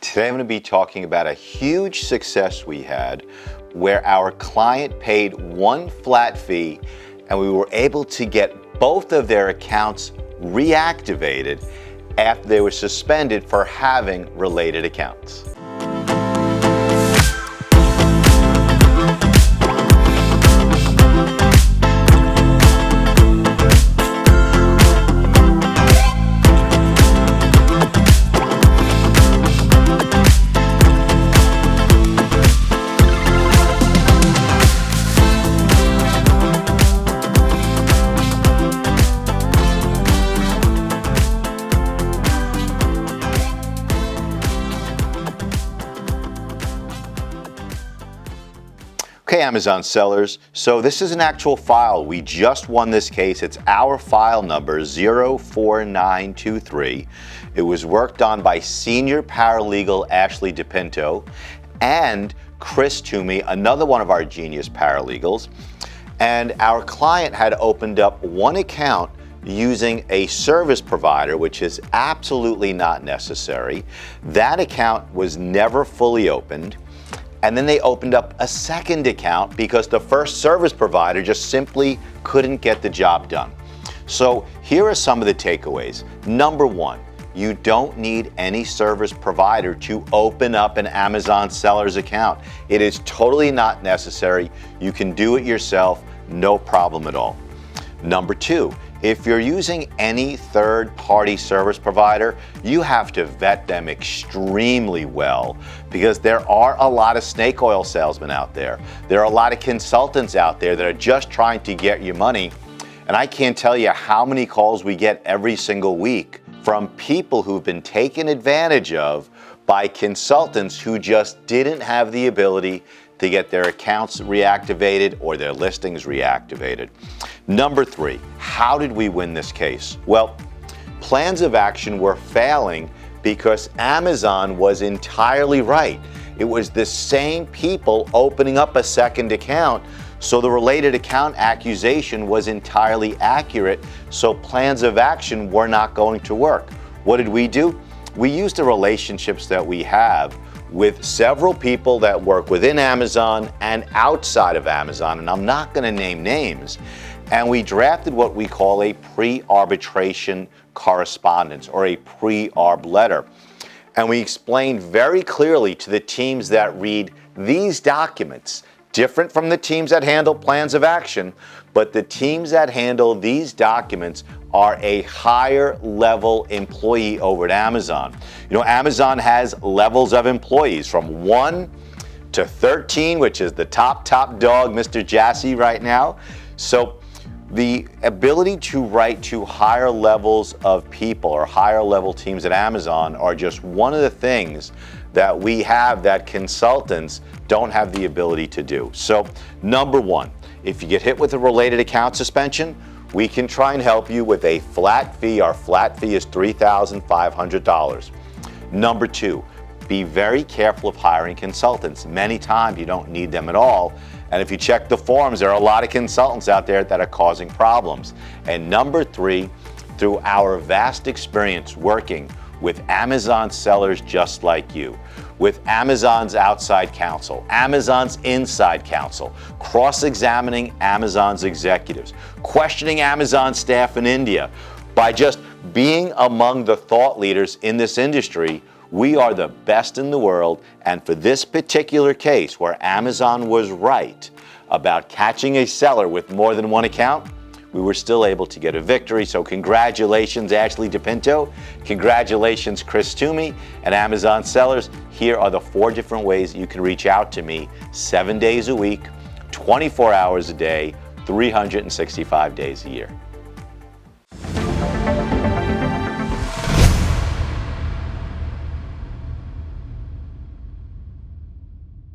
Today I'm going to be talking about a huge success we had where our client paid one flat fee and we were able to get both of their accounts reactivated after they were suspended for having related accounts. Okay, Amazon sellers, so this is an actual file. We just won this case. It's our file number 04923. It was worked on by senior paralegal Ashley Dipinto and Chris Tuomey, another one of our genius paralegals. And our client had opened up one account using a service provider, which is absolutely not necessary. That account was never fully opened. And then they opened up a second account because the first service provider just simply couldn't get the job done. So here are some of the takeaways. Number one, you don't need any service provider to open up an Amazon seller's account. It is totally not necessary. You can do it yourself, no problem at all. Number two, if you're using any third-party service provider, you have to vet them extremely well because there are a lot of snake oil salesmen out there. There are a lot of consultants out there that are just trying to get you money. And I can't tell you how many calls we get every single week from people who've been taken advantage of by consultants who just didn't have the ability to get their accounts reactivated or their listings reactivated. Number three, how did we win this case? Well, plans of action were failing because Amazon was entirely right. It was the same people opening up a second account, so the related account accusation was entirely accurate, so plans of action were not going to work. What did we do? We used the relationships that we have with several people that work within Amazon and outside of Amazon, and I'm not going to name names, and we drafted what we call a pre-arbitration correspondence or a pre-arb letter. And we explained very clearly to the teams that read these documents, different from the teams that handle plans of action, but the teams that handle these documents are a higher level employee over at Amazon. You know, Amazon has levels of employees from 1 to 13, which is the top dog, Mr. Jassy right now. So the ability to write to higher levels of people or higher level teams at Amazon are just one of the things that we have that consultants don't have the ability to do. So number one, if you get hit with a related account suspension, we can try and help you with a flat fee. Our flat fee is $3,500. Number two, be very careful of hiring consultants. Many times you don't need them at all. And if you check the forums, there are a lot of consultants out there that are causing problems. And number three, through our vast experience working with Amazon sellers just like you, with Amazon's outside counsel, Amazon's inside counsel, cross-examining Amazon's executives, questioning Amazon staff in India. By just being among the thought leaders in this industry, we are the best in the world. And for this particular case where Amazon was right about catching a seller with more than one account, we were still able to get a victory. So congratulations, Ashley Dipinto. Congratulations, Chris Tuomey, and Amazon sellers. Here are the 4 different ways you can reach out to me 7 days a week, 24 hours a day, 365 days a year.